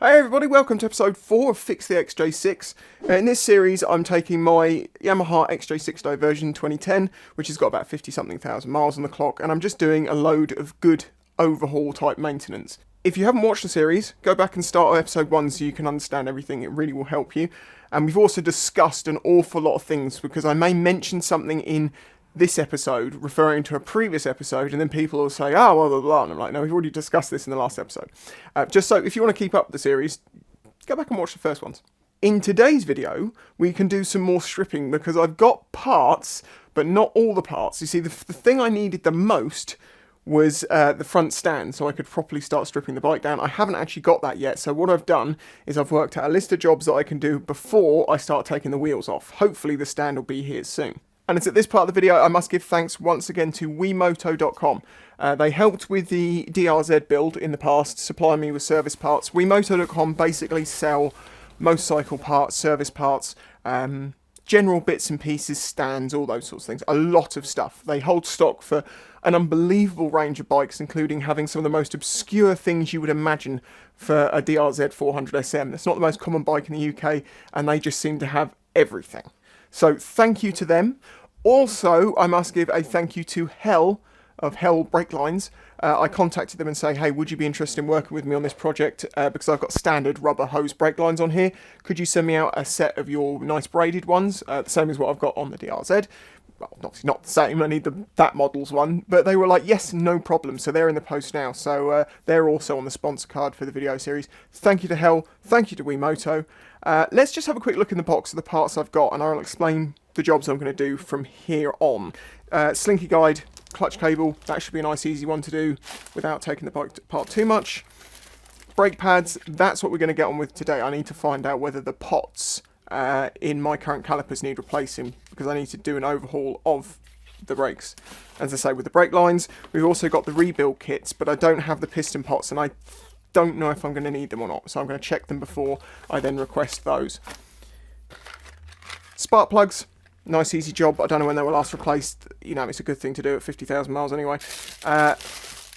Hey everybody, welcome to episode 4 of FIX the XJ6. In this series I'm taking my Yamaha XJ6 Diversion 2010, which has got about 50 something thousand miles on the clock, and I'm just doing a load of good overhaul type maintenance. If you haven't watched the series, go back and start episode 1 so you can understand everything, it really will help you. And we've also discussed an awful lot of things, because I may mention something in this episode referring to a previous episode, and then people will say, oh, blah, blah, blah, and I'm like, no, we've already discussed this in the last episode. Just so, if you want to keep up the series, go back and watch the first ones. In today's video, we can do some more stripping, because I've got parts, but not all the parts. You see, the thing I needed the most was the front stand, so I could properly start stripping the bike down. I haven't actually got that yet, so what I've done is I've worked out a list of jobs that I can do before I start taking the wheels off. Hopefully the stand will be here soon. And it's at this part of the video I must give thanks once again to WeMoto.com. They helped with the DRZ build in the past, supplying me with service parts. WeMoto.com basically sell motorcycle parts, service parts, general bits and pieces, stands, all those sorts of things. A lot of stuff. They hold stock for an unbelievable range of bikes, including having some of the most obscure things you would imagine for a DRZ 400 SM. It's not the most common bike in the UK, and they just seem to have everything. So thank you to them. Also, I must give a thank you to Hell of Hell Brake Lines. I contacted them and say, hey, would you be interested in working with me on this project? Because I've got standard rubber hose brake lines on here. Could you send me out a set of your nice braided ones? The same as what I've got on the DRZ. Well, obviously not the same, I need that model's one. But they were like, yes, no problem. So they're in the post now. So they're also on the sponsor card for the video series. Thank you to Hell. Thank you to WeMoto. Let's just have a quick look in the box of the parts I've got, and I'll explain the jobs I'm going to do from here on. Slinky guide, clutch cable, that should be a nice easy one to do without taking the bike apart too much. Brake pads, that's what we're going to get on with today. I need to find out whether the pots in my current calipers need replacing, because I need to do an overhaul of the brakes. As I say, with the brake lines, we've also got the rebuild kits, but I don't have the piston pots, and I don't know if I'm going to need them or not, so I'm going to check them before I then request those. Spark plugs, nice easy job. I don't know when they were last replaced. You know, it's a good thing to do at 50,000 miles anyway.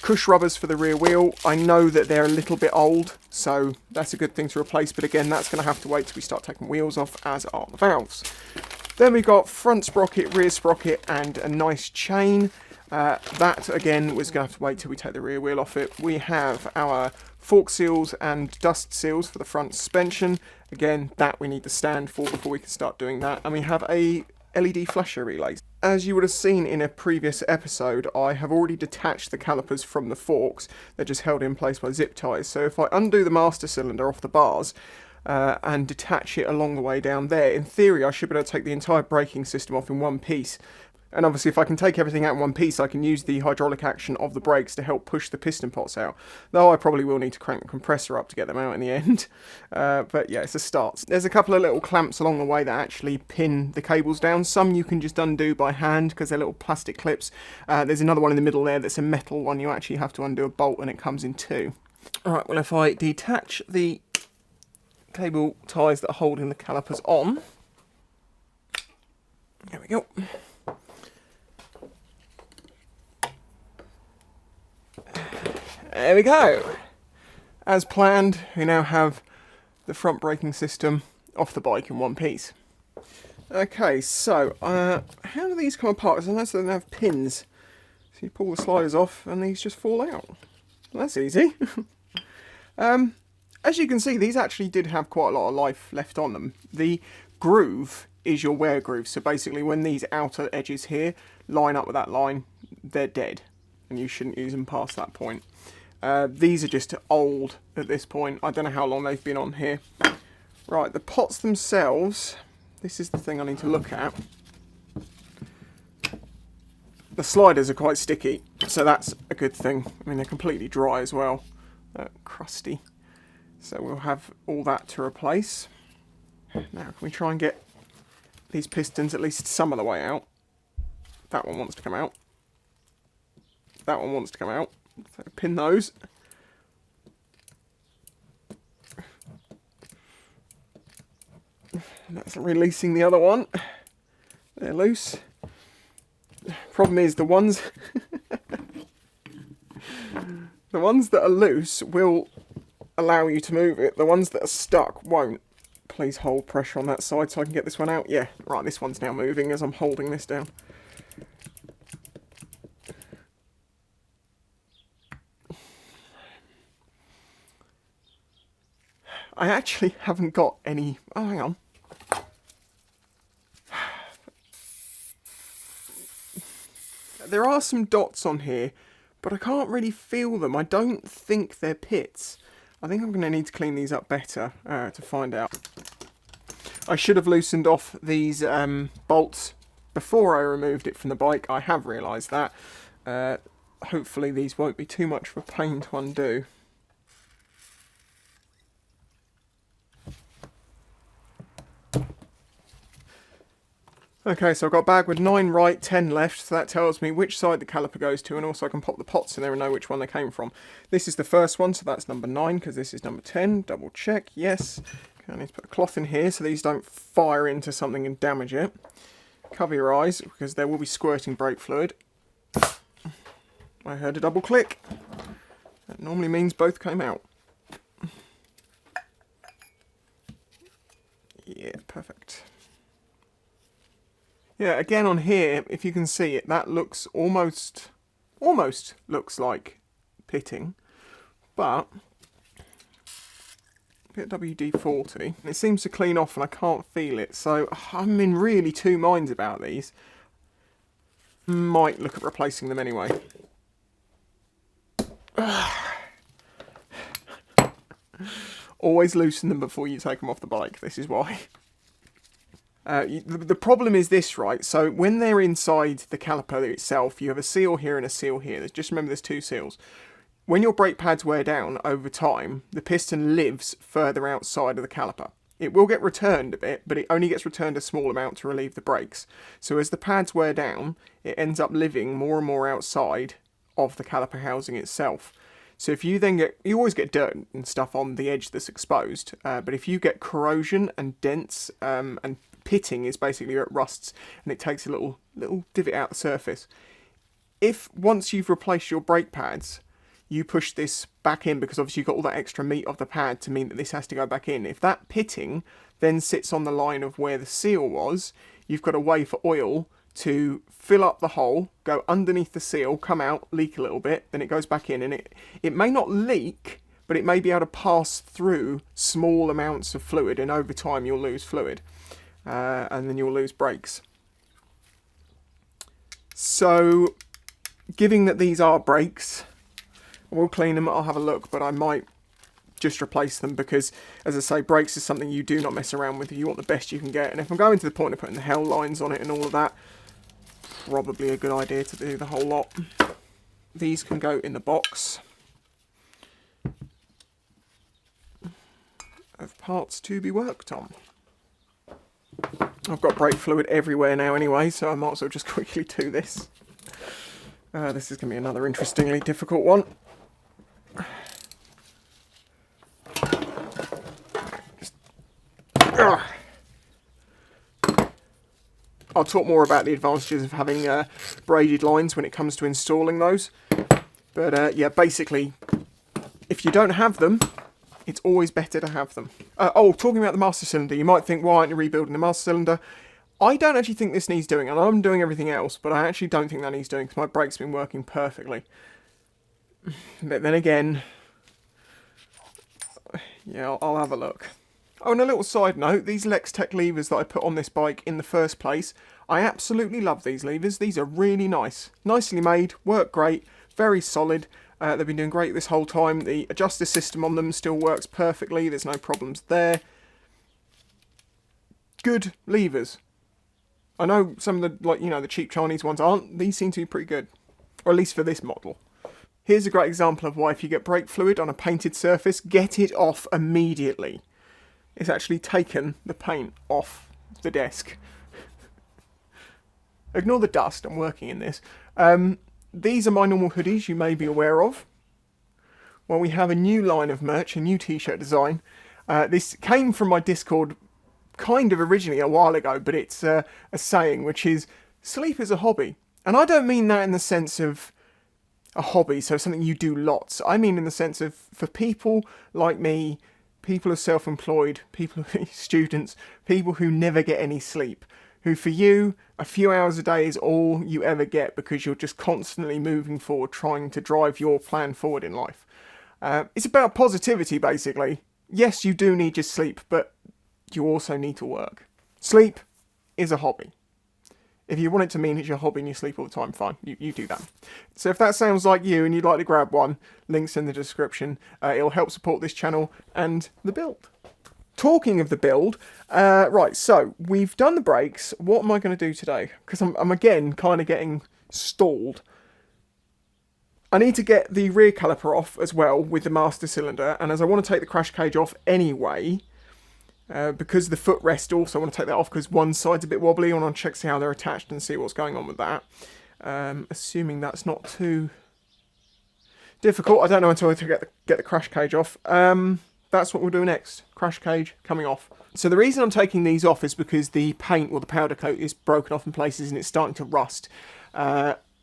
Cush rubbers for the rear wheel. I know that they're a little bit old, so that's a good thing to replace, but again, that's going to have to wait till we start taking wheels off, as are the valves. Then we've got front sprocket, rear sprocket, and a nice chain. That again was going to have to wait till we take the rear wheel off it. We have our fork seals and dust seals for the front suspension. Again, that we need the stand for before we can start doing that. And we have a LED flasher relay. As you would have seen in a previous episode, I have already detached the calipers from the forks. They're just held in place by zip ties. So if I undo the master cylinder off the bars and detach it along the way down there, in theory I should be able to take the entire braking system off in one piece. And obviously if I can take everything out in one piece, I can use the hydraulic action of the brakes to help push the piston pots out. Though I probably will need to crank the compressor up to get them out in the end. But yeah, it's a start. There's a couple of little clamps along the way that actually pin the cables down. Some you can just undo by hand because they're little plastic clips. There's another one in the middle there that's a metal one. You actually have to undo a bolt and it comes in two. Alright, well if I detach the cable ties that are holding the calipers on. There we go. There we go. As planned, we now have the front braking system off the bike in one piece. Okay, so how do these come apart? Because I noticed they don't have pins. So you pull the sliders off and these just fall out. Well, that's easy. As you can see, these actually did have quite a lot of life left on them. The groove is your wear groove. So basically when these outer edges here line up with that line, they're dead. And you shouldn't use them past that point. These are just old at this point. I don't know how long they've been on here. Right, the pots themselves, this is the thing I need to look at. The sliders are quite sticky, so that's a good thing. I mean, they're completely dry as well. Crusty. So we'll have all that to replace. Now, can we try and get these pistons at least some of the way out? That one wants to come out. That one wants to come out. So pin those. That's releasing the other one. They're loose. Problem is the ones the ones that are loose will allow you to move it. The ones that are stuck won't. Please hold pressure on that side so I can get this one out. Yeah, right, this one's now moving as I'm holding this down. I actually haven't got any... Oh, hang on. There are some dots on here, but I can't really feel them. I don't think they're pits. I think I'm going to need to clean these up better to find out. I should have loosened off these bolts before I removed it from the bike. I have realised that. Hopefully these won't be too much of a pain to undo. Okay, so I've got a bag with 9 right, 10 left, so that tells me which side the caliper goes to, and also I can pop the pots in there and know which one they came from. This is the first one, so that's number 9, because this is number 10. Double check, yes. Okay, I need to put a cloth in here so these don't fire into something and damage it. Cover your eyes, because there will be squirting brake fluid. I heard a double click. That normally means both came out. Yeah, perfect. Yeah, again on here, if you can see it, that looks almost looks like pitting, but get WD-40, and it seems to clean off and I can't feel it, so I'm in really two minds about these. Might look at replacing them anyway. Always loosen them before you take them off the bike, this is why. The problem is this, right? So when they're inside the caliper itself, you have a seal here and a seal here. Just remember there's 2 seals. When your brake pads wear down over time, the piston lives further outside of the caliper. It will get returned a bit, but it only gets returned a small amount to relieve the brakes. So as the pads wear down, it ends up living more and more outside of the caliper housing itself. So if you then get, you always get dirt and stuff on the edge that's exposed, but if you get corrosion and dents and pitting is basically where it rusts and it takes a little divot out the surface. If once you've replaced your brake pads, you push this back in, because obviously you've got all that extra meat of the pad to mean that this has to go back in. If that pitting then sits on the line of where the seal was, you've got a way for oil to fill up the hole, go underneath the seal, come out, leak a little bit, then it goes back in, and it may not leak, but it may be able to pass through small amounts of fluid, and over time you'll lose fluid. And then you'll lose brakes. So, given that these are brakes, we'll clean them, I'll have a look, but I might just replace them because, as I say, brakes is something you do not mess around with. You want the best you can get, and if I'm going to the point of putting the hell lines on it and all of that, probably a good idea to do the whole lot. These can go in the box of parts to be worked on. I've got brake fluid everywhere now anyway, so I might as well just quickly do this. This is going to be another interestingly difficult one. I'll talk more about the advantages of having braided lines when it comes to installing those. But yeah, basically, if you don't have them, it's always better to have them. Oh, talking about the master cylinder, you might think, why aren't you rebuilding the master cylinder? I don't actually think this needs doing, and I'm doing everything else, but I actually don't think that needs doing, because my brake's been working perfectly. But then again, yeah, I'll have a look. Oh, and a little side note, these Lextech levers that I put on this bike in the first place, I absolutely love these levers. These are really nice. Nicely made, work great, very solid. They've been doing great this whole time. The adjuster system on them still works perfectly. There's no problems there. Good levers. I know some of the, like, you know, the cheap Chinese ones aren't. These seem to be pretty good. Or at least for this model. Here's a great example of why if you get brake fluid on a painted surface, get it off immediately. It's actually taken the paint off the desk. Ignore the dust, I'm working in this. These are my normal hoodies you may be aware of. Well, we have a new line of merch, a new t-shirt design. This came from my Discord kind of originally a while ago, but it's a saying which is, sleep is a hobby. And I don't mean that in the sense of a hobby, so something you do lots. I mean in the sense of, for people like me, people who are self-employed, people who are students, people who never get any sleep, who for you, a few hours a day is all you ever get because you're just constantly moving forward, trying to drive your plan forward in life. It's about positivity, basically. Yes, you do need your sleep, but you also need to work. Sleep is a hobby. If you want it to mean it's your hobby and you sleep all the time, fine, you do that. So if that sounds like you and you'd like to grab one, links in the description. It'll help support this channel and the build. Talking of the build, right, so we've done the brakes. What am I going to do today? Because I'm again kind of getting stalled. I need to get the rear caliper off as well with the master cylinder, and as I want to take the crash cage off anyway, because the footrest also, I want to take that off because one side's a bit wobbly. I want to check see how they're attached and see what's going on with that. Assuming that's not too difficult. I don't know until I get the crash cage off. That's what we'll do next. Crash cage coming off. So the reason I'm taking these off is because the paint or the powder coat is broken off in places and it's starting to rust.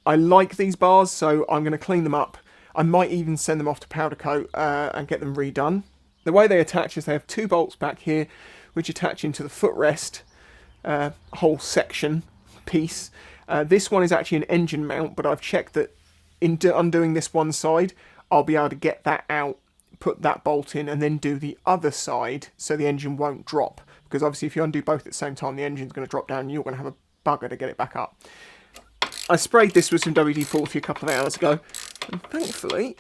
I like these bars, so I'm going to clean them up. I might even send them off to powder coat and get them redone. The way they attach is they have 2 bolts back here, which attach into the footrest whole section piece. This one is actually an engine mount, but I've checked that in undoing this one side, I'll be able to get that out, put that bolt in, and then do the other side so the engine won't drop. Because obviously if you undo both at the same time, the engine's going to drop down and you're going to have a bugger to get it back up. I sprayed this with some WD-40 a couple of hours ago, and thankfully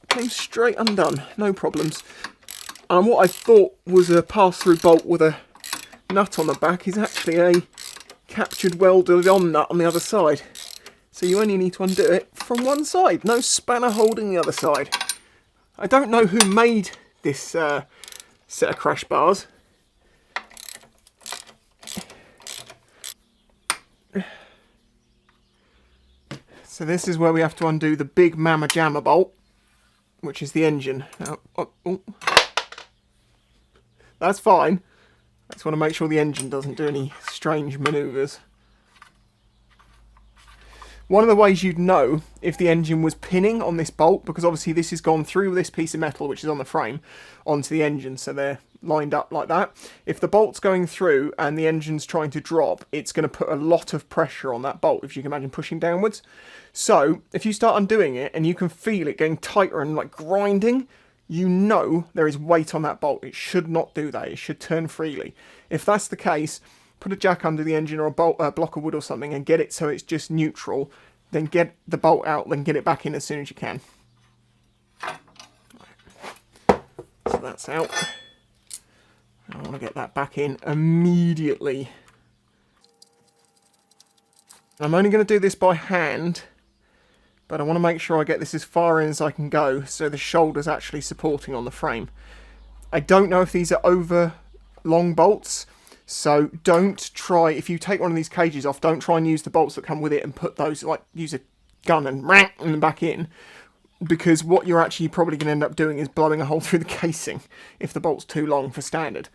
it came straight undone, no problems. And what I thought was a pass-through bolt with a nut on the back is actually a captured welded-on nut on the other side. So you only need to undo it from one side, no spanner holding the other side. I don't know who made this set of crash bars. So this is where we have to undo the big Mama Jamma bolt, which is the engine. Now, oh. That's fine. I just want to make sure the engine doesn't do any strange manoeuvres. One of the ways you'd know if the engine was pinning on this bolt, because obviously this has gone through this piece of metal, which is on the frame, onto the engine, so they're lined up like that. If the bolt's going through and the engine's trying to drop, it's going to put a lot of pressure on that bolt, if you can imagine pushing downwards. So, if you start undoing it and you can feel it getting tighter and like grinding, you know there is weight on that bolt. It should not do that. It should turn freely. If that's the case, put a jack under the engine or a block of wood or something and get it so it's just neutral. Then get the bolt out, then get it back in as soon as you can. So that's out. I want to get that back in immediately. I'm only going to do this by hand, but I want to make sure I get this as far in as I can go so the shoulder's actually supporting on the frame. I don't know if these are over long bolts, so don't try, if you take one of these cages off, don't try and use the bolts that come with it and put those, like use a gun and ram them back in, because what you're actually probably going to end up doing is blowing a hole through the casing if the bolt's too long for standard.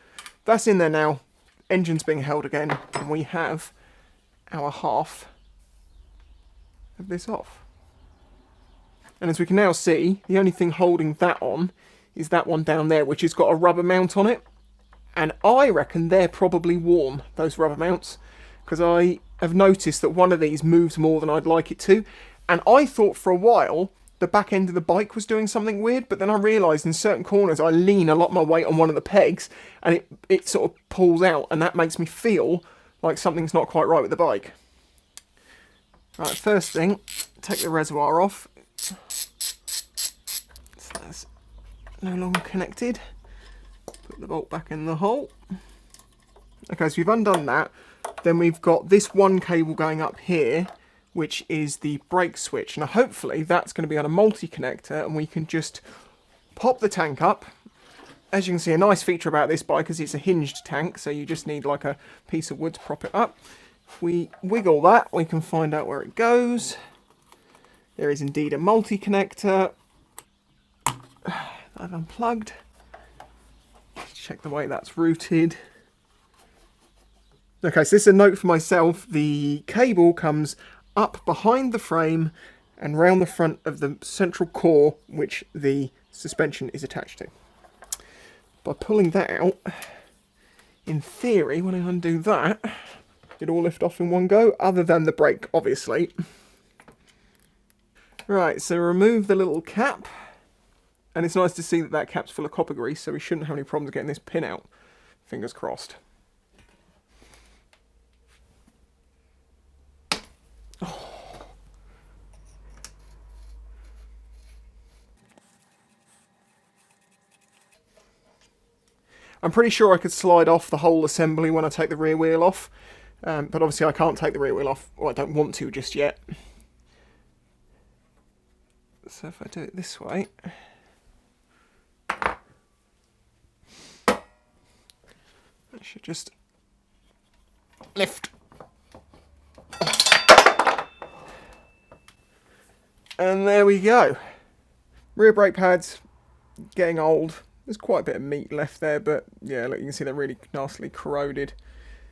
That's in there now, engine's being held again, and we have our half of this off. And as we can now see, the only thing holding that on is that one down there, which has got a rubber mount on it. And I reckon they're probably worn, those rubber mounts, because I have noticed that one of these moves more than I'd like it to. And I thought for a while the back end of the bike was doing something weird, but then I realised in certain corners I lean a lot of my weight on one of the pegs and it sort of pulls out, and that makes me feel like something's not quite right with the bike. Right, first thing, take the reservoir off. So that's no longer connected. Put the bolt back in the hole. Okay, so we've undone that. Then we've got this one cable going up here, which is the brake switch. Now hopefully that's going to be on a multi-connector and we can just pop the tank up. As you can see, a nice feature about this bike is it's a hinged tank, so you just need like a piece of wood to prop it up. If we wiggle that, we can find out where it goes. There is indeed a multi-connector. I've unplugged. Check the way that's routed. Okay, so this is a note for myself. The cable comes up behind the frame and round the front of the central core which the suspension is attached to. By pulling that out, in theory, when I undo that, it all lift off in one go, other than the brake, obviously. Right, so remove the little cap, and it's nice to see that that cap's full of copper grease, so we shouldn't have any problems getting this pin out. Fingers crossed. Oh. I'm pretty sure I could slide off the whole assembly when I take the rear wheel off, but obviously I can't take the rear wheel off, or I don't want to just yet. So if I do it this way, I should just lift. And there we go. Rear brake pads, getting old. There's quite a bit of meat left there, but yeah, look, you can see they're really nastily corroded.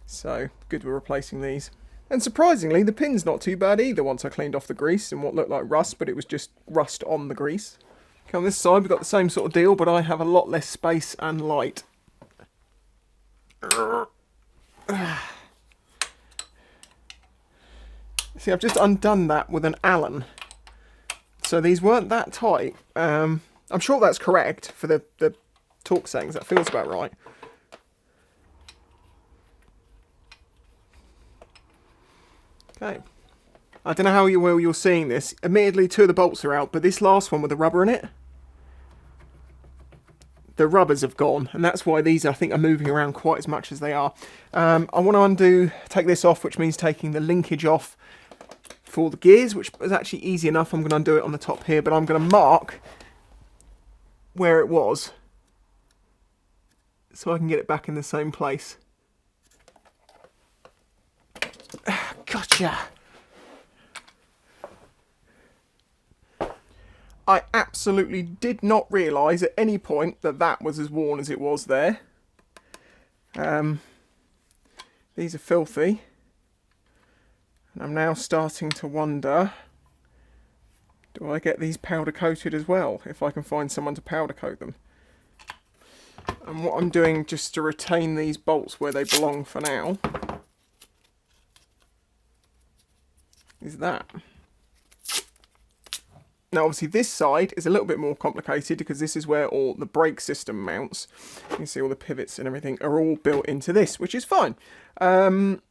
So, good we're replacing these. And surprisingly, the pin's not too bad either once I cleaned off the grease and what looked like rust, but it was just rust on the grease. Okay, on this side, we've got the same sort of deal, but I have a lot less space and light. See, I've just undone that with an Allen. So these weren't that tight. I'm sure that's correct for the torque settings. That feels about right. Okay. I don't know how well you're seeing this. Admittedly, 2 of the bolts are out, but this last one with the rubber in it, the rubbers have gone, and that's why these, I think, are moving around quite as much as they are. I want to take this off, which means taking the linkage off for the gears, which is actually easy enough. I'm going to undo it on the top here, but I'm going to mark where it was so I can get it back in the same place. Gotcha! I absolutely did not realise at any point that that was as worn as it was there. These are filthy. And I'm now starting to wonder, do I get these powder coated as well, if I can find someone to powder coat them? And what I'm doing, just to retain these bolts where they belong for now, is that. Now obviously this side is a little bit more complicated because this is where all the brake system mounts. You can see all the pivots and everything are all built into this, which is fine. Don't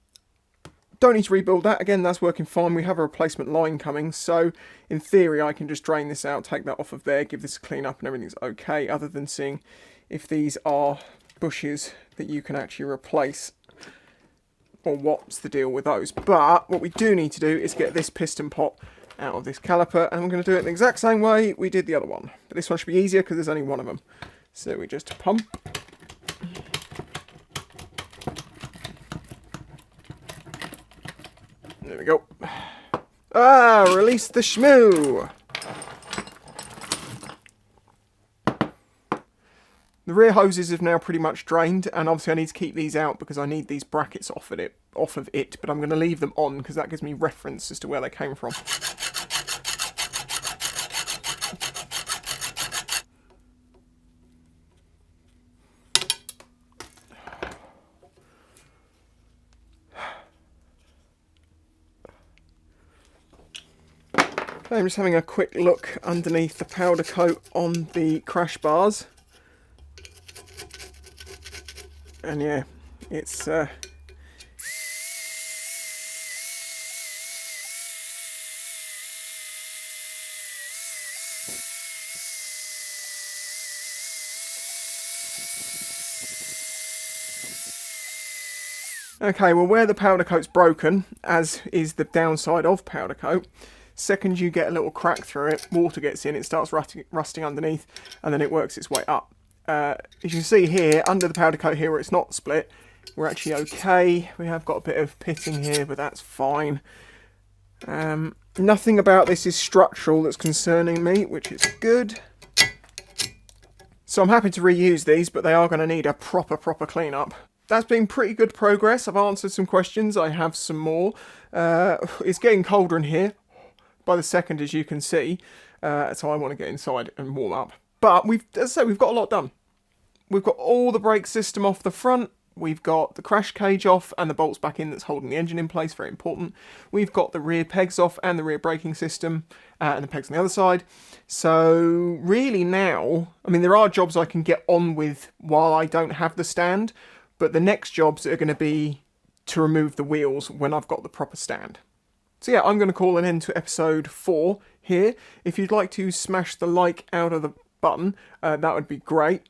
need to rebuild that. Again, that's working fine. We have a replacement line coming, so in theory I can just drain this out, take that off of there, give this a clean up and everything's okay, other than seeing if these are bushes that you can actually replace, or what's the deal with those. But what we do need to do is get this piston pot out of this caliper, and we're going to do it the exact same way we did the other one. But this one should be easier because there's only one of them. So we just pump. There we go. Ah, release the shmoo! The rear hoses have now pretty much drained, and obviously I need to keep these out because I need these brackets off of it, but I'm going to leave them on because that gives me reference as to where they came from. Okay, I'm just having a quick look underneath the powder coat on the crash bars. And yeah, it's okay, well, where the powder coat's broken, as is the downside of powder coat, second you get a little crack through it, water gets in, it starts rusting underneath, and then it works its way up. As you can see here, under the powder coat here where it's not split, we're actually okay. We have got a bit of pitting here, but that's fine. Nothing about this is structural that's concerning me, which is good. So I'm happy to reuse these, but they are going to need a proper clean-up. That's been pretty good progress. I've answered some questions. I have some more. It's getting colder in here. by the second, as you can see. So I want to get inside and warm up. But as I say, we've got a lot done. We've got all the brake system off the front. We've got the crash cage off and the bolts back in that's holding the engine in place, very important. We've got the rear pegs off and the rear braking system and the pegs on the other side. So really now, I mean, there are jobs I can get on with while I don't have the stand, but the next jobs are going to be to remove the wheels when I've got the proper stand. So yeah, I'm going to call an end to episode 4 here. If you'd like to smash the like out of the button, that would be great.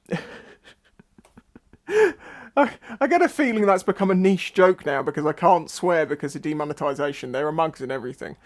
I get a feeling that's become a niche joke now because I can't swear because of demonetization. There are mugs and everything.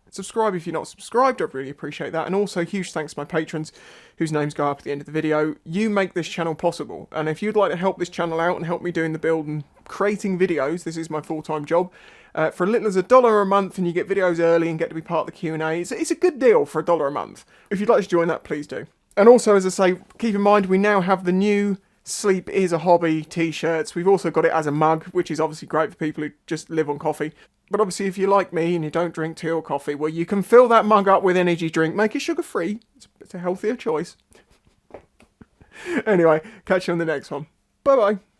Subscribe if you're not subscribed, I'd really appreciate that. And also, huge thanks to my patrons, whose names go up at the end of the video. You make this channel possible. And if you'd like to help this channel out and help me doing the build and creating videos, this is my full-time job, for as little as $1 a month, and you get videos early and get to be part of the Q&A. It's a good deal for $1 a month. If you'd like to join that, please do. And also, as I say, keep in mind, we now have the new Sleep is a Hobby t-shirts. We've also got it as a mug, which is obviously great for people who just live on coffee. But obviously, if you're like me and you don't drink tea or coffee, well, you can fill that mug up with energy drink. Make it sugar-free. It's a healthier choice. Anyway, catch you on the next one. Bye-bye.